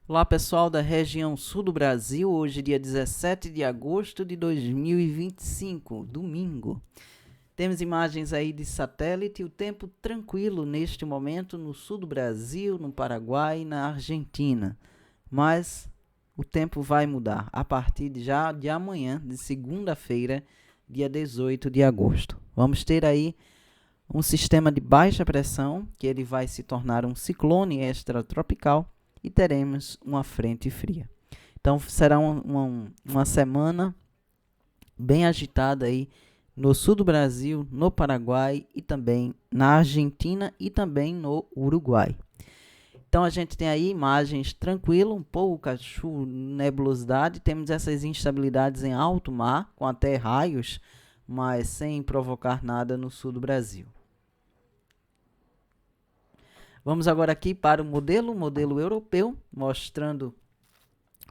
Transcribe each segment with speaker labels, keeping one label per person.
Speaker 1: Olá pessoal da região sul do Brasil, hoje dia 17 de agosto de 2025, domingo. Temos imagens aí de satélite, o tempo tranquilo neste momento no sul do Brasil, no Paraguai e na Argentina. Mas o tempo vai mudar a partir já de amanhã, de segunda-feira, dia 18 de agosto. Vamos ter aí um sistema de baixa pressão, que ele vai se tornar um ciclone extratropical, e teremos uma frente fria. Então será uma semana bem agitada aí no sul do Brasil, no Paraguai e também na Argentina e também no Uruguai. Então a gente tem aí imagens tranquilo, um pouca nebulosidade, temos essas instabilidades em alto mar, com até raios, mas sem provocar nada no sul do Brasil. Vamos agora aqui para o modelo europeu, mostrando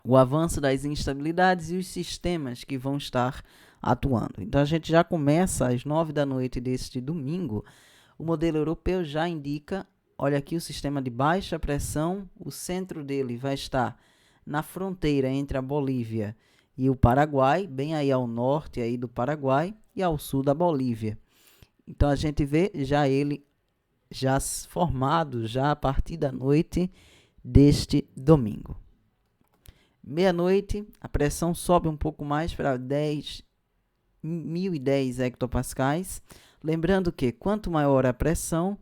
Speaker 1: o avanço das instabilidades e os sistemas que vão estar atuando. Então a gente já começa às 9 da noite deste domingo. O modelo europeu já indica, olha aqui o sistema de baixa pressão, o centro dele vai estar na fronteira entre a Bolívia e o Paraguai, bem aí ao norte aí do Paraguai e ao sul da Bolívia. Então a gente vê já ele já formado já a partir da noite deste domingo. Meia-noite, a pressão sobe um pouco mais para 1010 hectopascais. Lembrando que quanto maior a pressão,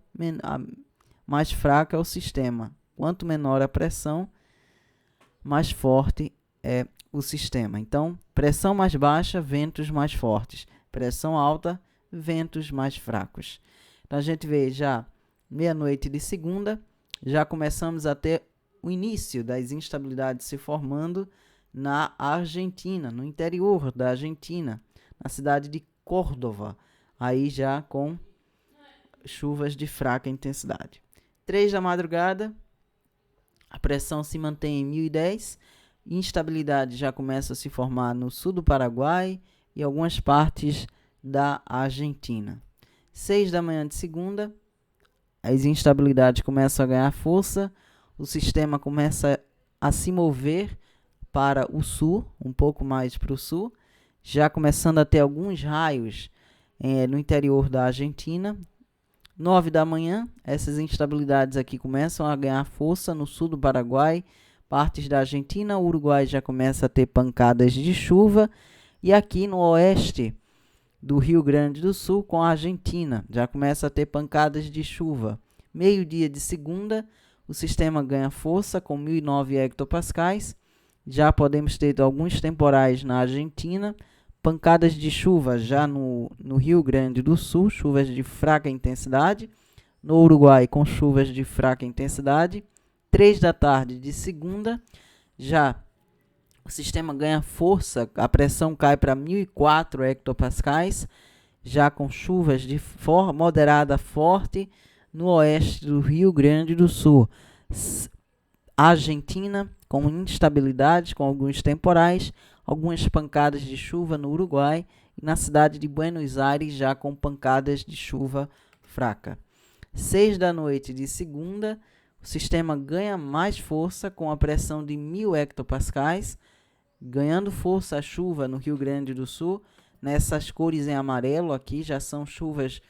Speaker 1: mais fraco é o sistema. Quanto menor a pressão, mais forte é o sistema. Então, pressão mais baixa, ventos mais fortes. Pressão alta, ventos mais fracos. Então, a gente vê já meia-noite de segunda, já começamos a ter o início das instabilidades se formando na Argentina, no interior da Argentina, na cidade de Córdoba, aí já com chuvas de fraca intensidade. 3 da madrugada, a pressão se mantém em 1010, instabilidade já começa a se formar no sul do Paraguai e algumas partes da Argentina. 6 da manhã de segunda, as instabilidades começam a ganhar força, o sistema começa a se mover para o sul, um pouco mais para o sul, já começando a ter alguns raios no interior da Argentina. 9 da manhã, essas instabilidades aqui começam a ganhar força no sul do Paraguai, partes da Argentina, o Uruguai já começa a ter pancadas de chuva, e aqui no oeste do Rio Grande do Sul com a Argentina, já começa a ter pancadas de chuva. Meio-dia de segunda, o sistema ganha força com 1009 hectopascais, já podemos ter alguns temporais na Argentina, pancadas de chuva já no Rio Grande do Sul, chuvas de fraca intensidade, no Uruguai com chuvas de fraca intensidade. 3 da tarde de segunda, já o sistema ganha força, a pressão cai para 1004 hectopascais, já com chuvas de moderada a forte no oeste do Rio Grande do Sul. Argentina com instabilidade, com alguns temporais, algumas pancadas de chuva no Uruguai e na cidade de Buenos Aires já com pancadas de chuva fraca. 6 da noite de segunda, o sistema ganha mais força com a pressão de 1000 hectopascais, ganhando força a chuva no Rio Grande do Sul. Nessas cores em amarelo aqui já são chuvas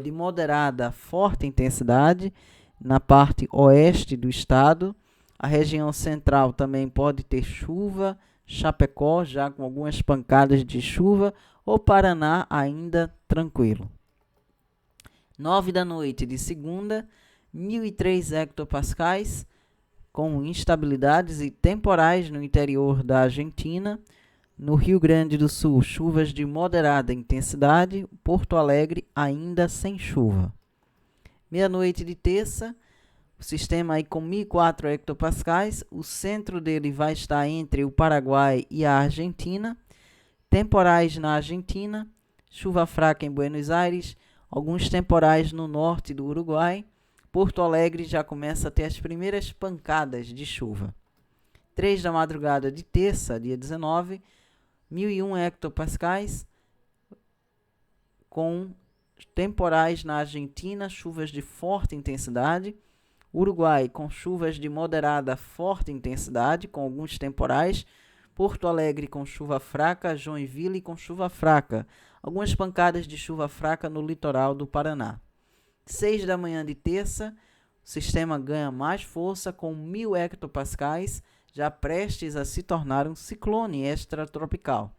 Speaker 1: de moderada a forte intensidade na parte oeste do estado. A região central também pode ter chuva, Chapecó já com algumas pancadas de chuva, ou Paraná ainda tranquilo. 9 da noite de segunda, 1003 hectopascais, com instabilidades e temporais no interior da Argentina. No Rio Grande do Sul, chuvas de moderada intensidade, Porto Alegre ainda sem chuva. Meia-noite de terça, o sistema aí com 1004 hectopascais, o centro dele vai estar entre o Paraguai e a Argentina. Temporais na Argentina, chuva fraca em Buenos Aires, alguns temporais no norte do Uruguai. Porto Alegre já começa a ter as primeiras pancadas de chuva. 3 da madrugada de terça, dia 19, 1001 hectopascais, com temporais na Argentina, chuvas de forte intensidade. Uruguai, com chuvas de moderada a forte intensidade, com alguns temporais. Porto Alegre, com chuva fraca. Joinville, com chuva fraca. Algumas pancadas de chuva fraca no litoral do Paraná. 6 da manhã de terça, o sistema ganha mais força com 1000 hectopascais, já prestes a se tornar um ciclone extratropical,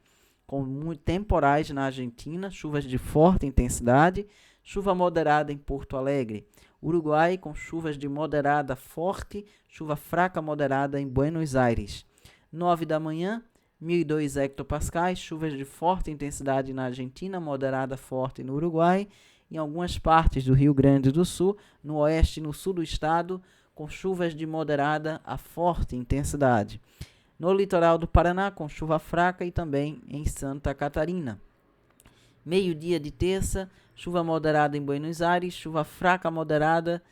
Speaker 1: com temporais na Argentina, chuvas de forte intensidade, chuva moderada em Porto Alegre. Uruguai, com chuvas de moderada forte, chuva fraca moderada em Buenos Aires. 9 da manhã, 1002 hectopascais, chuvas de forte intensidade na Argentina, moderada forte no Uruguai. Em algumas partes do Rio Grande do Sul, no oeste e no sul do estado, com chuvas de moderada a forte intensidade. No litoral do Paraná, com chuva fraca e também em Santa Catarina. Meio-dia de terça, chuva moderada em Buenos Aires, chuva fraca moderada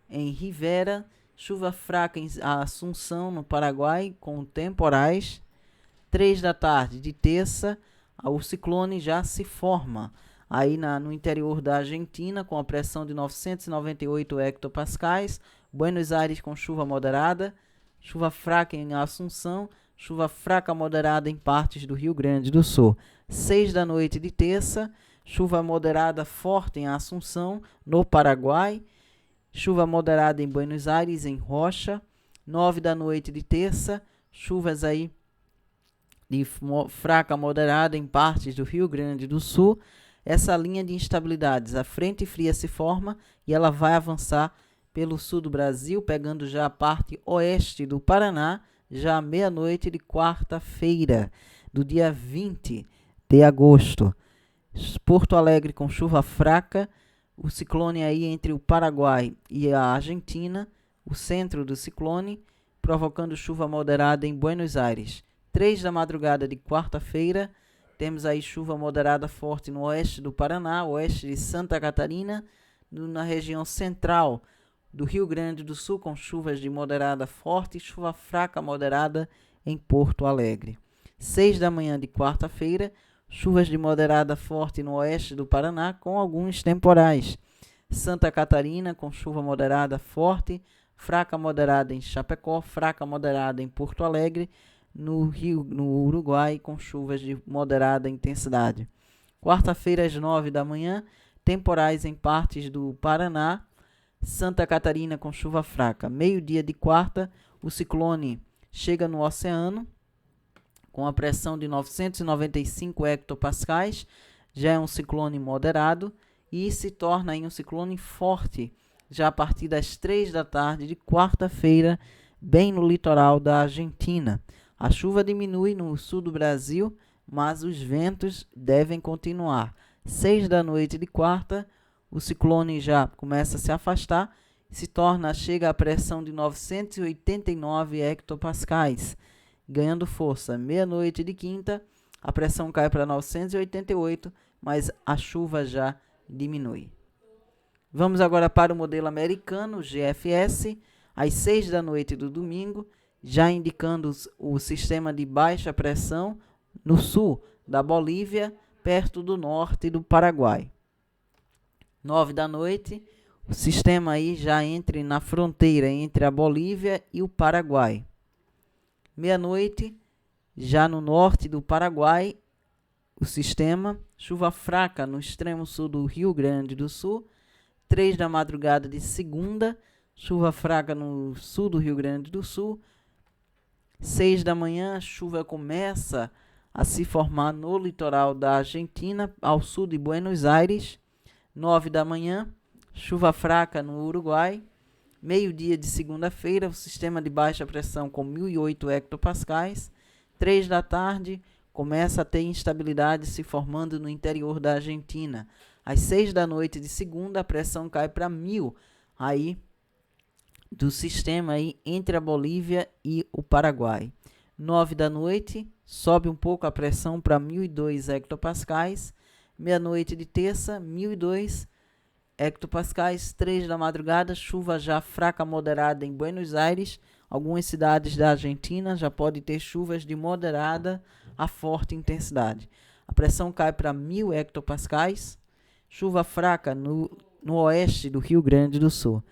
Speaker 1: em Rivera, chuva fraca em Assunção, no Paraguai, com temporais. 3 da tarde de terça, o ciclone já se forma aí no interior da Argentina, com a pressão de 998 hectopascais. Buenos Aires com chuva moderada, chuva fraca em Assunção, chuva fraca moderada em partes do Rio Grande do Sul. 6 da noite de terça, chuva moderada forte em Assunção, no Paraguai. Chuva moderada em Buenos Aires, em Rocha. 9 da noite de terça, chuvas aí de fraca moderada em partes do Rio Grande do Sul. Essa linha de instabilidades, a frente fria se forma e ela vai avançar pelo sul do Brasil, pegando já a parte oeste do Paraná, já à meia-noite de quarta-feira, do dia 20 de agosto. Porto Alegre com chuva fraca, o ciclone aí entre o Paraguai e a Argentina, o centro do ciclone, provocando chuva moderada em Buenos Aires. 3 da madrugada de quarta-feira, temos aí chuva moderada forte no oeste do Paraná, oeste de Santa Catarina, na região central do Rio Grande do Sul, com chuvas de moderada forte e chuva fraca moderada em Porto Alegre. 6 da manhã de quarta-feira, chuvas de moderada forte no oeste do Paraná, com alguns temporais. Santa Catarina, com chuva moderada forte, fraca moderada em Chapecó, fraca moderada em Porto Alegre, no Uruguai, com chuvas de moderada intensidade. Quarta-feira, às 9 da manhã, temporais em partes do Paraná. Santa Catarina com chuva fraca. Meio-dia de quarta, o ciclone chega no oceano, com a pressão de 995 hectopascais. Já é um ciclone moderado e se torna aí um ciclone forte, já a partir das 3 da tarde de quarta-feira, bem no litoral da Argentina. A chuva diminui no sul do Brasil, mas os ventos devem continuar. 6 da noite de quarta, o ciclone já começa a se afastar, chega a pressão de 989 hectopascais, ganhando força. Meia-noite de quinta, a pressão cai para 988, mas a chuva já diminui. Vamos agora para o modelo americano, GFS, às 6 da noite do domingo, já indicando o sistema de baixa pressão no sul da Bolívia, perto do norte do Paraguai. 9 da noite, o sistema aí já entra na fronteira entre a Bolívia e o Paraguai. Meia-noite, já no norte do Paraguai, o sistema, chuva fraca no extremo sul do Rio Grande do Sul. 3 da madrugada de segunda, chuva fraca no sul do Rio Grande do Sul. 6 da manhã, a chuva começa a se formar no litoral da Argentina, ao sul de Buenos Aires. 9 da manhã, chuva fraca no Uruguai. Meio-dia de segunda-feira, o sistema de baixa pressão com 1008 hectopascais. 3 da tarde, começa a ter instabilidade se formando no interior da Argentina. Às 6 da noite de segunda, a pressão cai para 1000 aí do sistema aí entre a Bolívia e o Paraguai. 9 da noite, sobe um pouco a pressão para 1002 hectopascais. Meia-noite de terça, 1002 hectopascais. 3 da madrugada, chuva já fraca moderada em Buenos Aires. Algumas cidades da Argentina já podem ter chuvas de moderada a forte intensidade. A pressão cai para 1000 hectopascais. Chuva fraca no oeste do Rio Grande do Sul.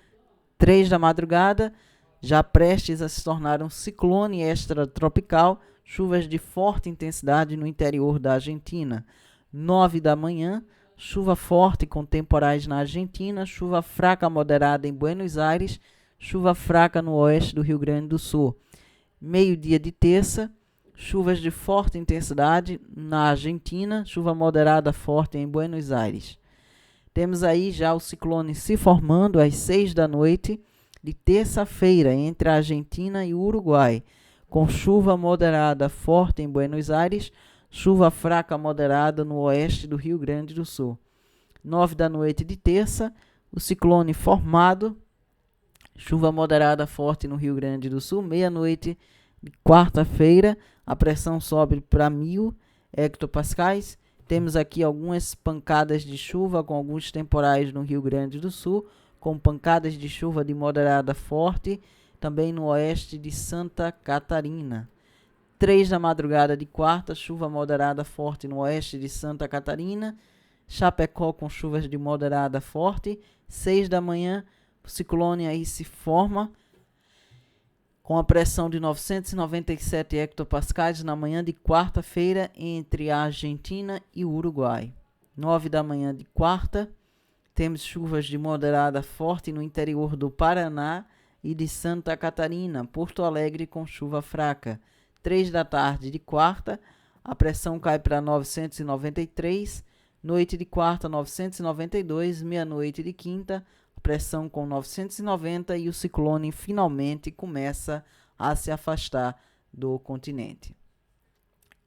Speaker 1: 3 da madrugada, já prestes a se tornar um ciclone extratropical, chuvas de forte intensidade no interior da Argentina. 9 da manhã, chuva forte com temporais na Argentina, chuva fraca moderada em Buenos Aires, chuva fraca no oeste do Rio Grande do Sul. Meio-dia de terça, chuvas de forte intensidade na Argentina, chuva moderada forte em Buenos Aires. Temos aí já o ciclone se formando às 6 da noite de terça-feira entre a Argentina e o Uruguai, com chuva moderada forte em Buenos Aires, chuva fraca moderada no oeste do Rio Grande do Sul. 9 da noite de terça, o ciclone formado, chuva moderada forte no Rio Grande do Sul. Meia-noite de quarta-feira, a pressão sobe para 1000 hectopascais. Temos aqui algumas pancadas de chuva com alguns temporais no Rio Grande do Sul, com pancadas de chuva de moderada forte, também no oeste de Santa Catarina. 3 da madrugada de quarta, chuva moderada forte no oeste de Santa Catarina. Chapecó com chuvas de moderada forte. 6 da manhã, o ciclone aí se forma com a pressão de 997 hectopascais na manhã de quarta-feira entre a Argentina e o Uruguai. 9 da manhã de quarta, temos chuvas de moderada forte no interior do Paraná e de Santa Catarina, Porto Alegre com chuva fraca. 3 da tarde de quarta, a pressão cai para 993, noite de quarta 992, meia-noite de quinta, pressão com 990 e o ciclone finalmente começa a se afastar do continente.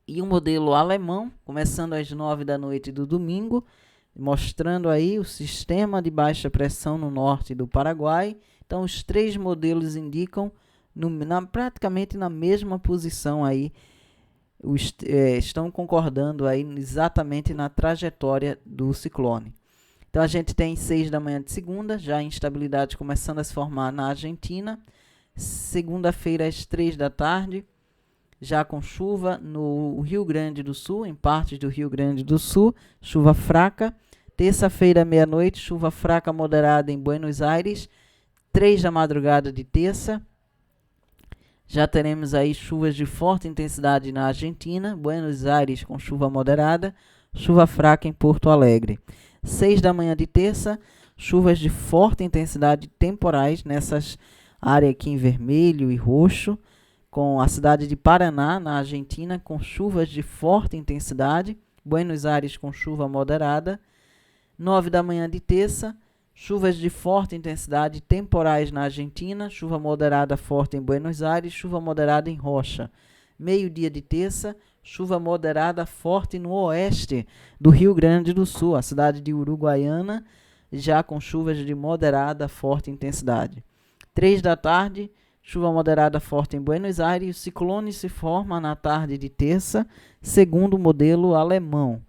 Speaker 1: E o modelo alemão, começando às 9 da noite do domingo, mostrando aí o sistema de baixa pressão no norte do Paraguai. Então, os 3 modelos indicam praticamente na mesma posição aí, estão concordando aí exatamente na trajetória do ciclone. Então, a gente tem 6 da manhã de segunda, já a instabilidade começando a se formar na Argentina. Segunda-feira, às 3 da tarde, já com chuva no Rio Grande do Sul, em partes do Rio Grande do Sul, chuva fraca. Terça-feira, meia-noite, chuva fraca moderada em Buenos Aires. 3 da madrugada de terça, já teremos aí chuvas de forte intensidade na Argentina. Buenos Aires com chuva moderada, chuva fraca em Porto Alegre. 6 da manhã de terça, chuvas de forte intensidade temporais nessas áreas aqui em vermelho e roxo, com a cidade de Paraná, na Argentina, com chuvas de forte intensidade. Buenos Aires com chuva moderada. 9 da manhã de terça, chuvas de forte intensidade temporais na Argentina, chuva moderada forte em Buenos Aires, chuva moderada em Rocha. Meio-dia de terça, chuva moderada forte no oeste do Rio Grande do Sul, a cidade de Uruguaiana, já com chuvas de moderada forte intensidade. 3 da tarde, chuva moderada forte em Buenos Aires, o ciclone se forma na tarde de terça, segundo o modelo alemão.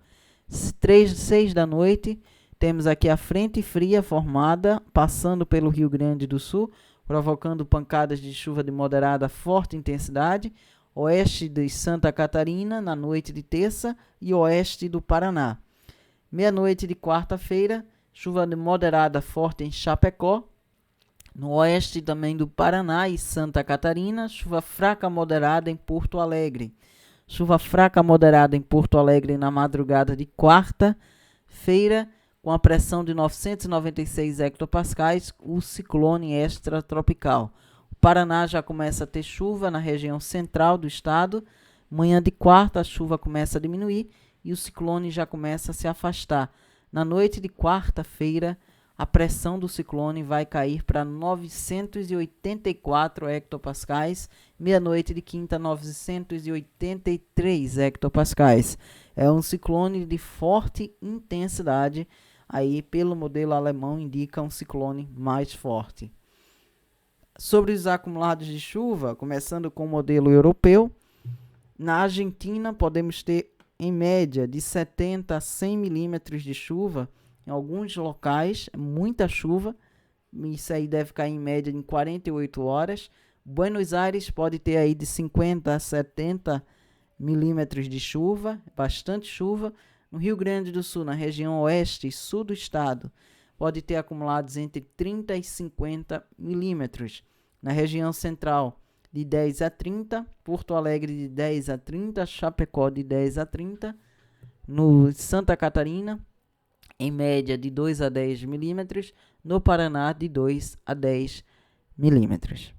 Speaker 1: 6 da noite, temos aqui a frente fria formada, passando pelo Rio Grande do Sul, provocando pancadas de chuva de moderada forte intensidade, oeste de Santa Catarina, na noite de terça, e oeste do Paraná. Meia-noite de quarta-feira, chuva de moderada forte em Chapecó, no oeste também do Paraná e Santa Catarina, chuva fraca moderada em Porto Alegre. Chuva fraca moderada em Porto Alegre na madrugada de quarta-feira, com a pressão de 996 hectopascais, o ciclone extratropical. O Paraná já começa a ter chuva na região central do estado. Manhã de quarta, a chuva começa a diminuir e o ciclone já começa a se afastar. Na noite de quarta-feira, a pressão do ciclone vai cair para 984 hectopascais. Meia-noite de quinta, 983 hectopascais. É um ciclone de forte intensidade. Aí, pelo modelo alemão, indica um ciclone mais forte. Sobre os acumulados de chuva, começando com o modelo europeu, na Argentina podemos ter, em média, de 70 a 100 milímetros de chuva. Em alguns locais, muita chuva. Isso aí deve cair em média em 48 horas. Buenos Aires pode ter aí de 50 a 70 milímetros de chuva, bastante chuva. No Rio Grande do Sul, na região oeste e sul do estado, pode ter acumulados entre 30 e 50 milímetros. Na região central, de 10 a 30, Porto Alegre de 10 a 30, Chapecó de 10 a 30, no Santa Catarina, em média de 2 a 10 milímetros, no Paraná de 2 a 10 milímetros.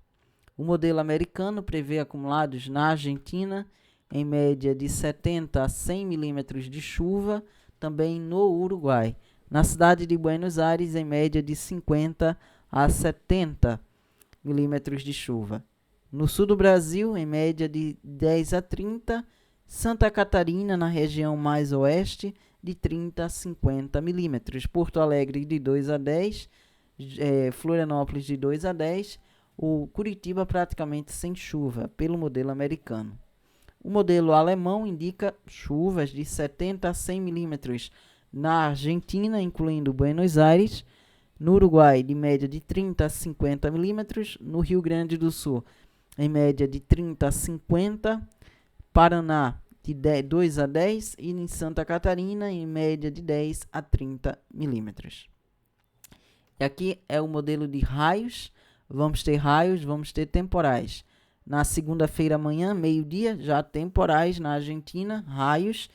Speaker 1: O modelo americano prevê acumulados na Argentina, em média de 70 a 100 milímetros de chuva, também no Uruguai. Na cidade de Buenos Aires, em média de 50 a 70 milímetros de chuva. No sul do Brasil, em média de 10 a 30, Santa Catarina, na região mais oeste, de 30 a 50 milímetros. Porto Alegre, de 2 a 10, Florianópolis, de 2 a 10, o Curitiba praticamente sem chuva, pelo modelo americano. O modelo alemão indica chuvas de 70 a 100 milímetros na Argentina, incluindo Buenos Aires, no Uruguai, de média de 30 a 50 milímetros, no Rio Grande do Sul, em média de 30 a 50, Paraná, de 2 a 10, e em Santa Catarina, em média de 10 a 30 milímetros. E aqui é o modelo de raios. Vamos ter temporais. Na segunda-feira amanhã, meio-dia, já temporais na Argentina, raios.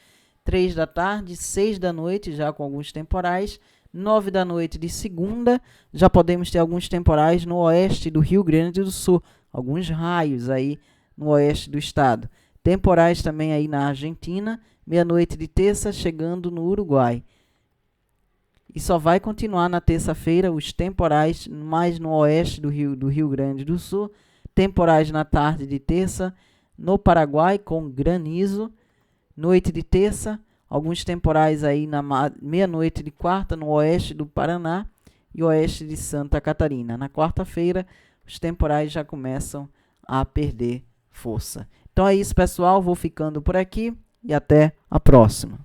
Speaker 1: 3 da tarde, 6 da noite, já com alguns temporais. 9 da noite de segunda, já podemos ter alguns temporais no oeste do Rio Grande do Sul. Alguns raios aí no oeste do estado. Temporais também aí na Argentina. Meia-noite de terça, chegando no Uruguai. E só vai continuar na terça-feira os temporais mais no oeste do Rio Grande do Sul. Temporais na tarde de terça no Paraguai com granizo. Noite de terça, alguns temporais aí na meia-noite de quarta no oeste do Paraná e oeste de Santa Catarina. Na quarta-feira, os temporais já começam a perder força. Então é isso, pessoal. Vou ficando por aqui e até a próxima.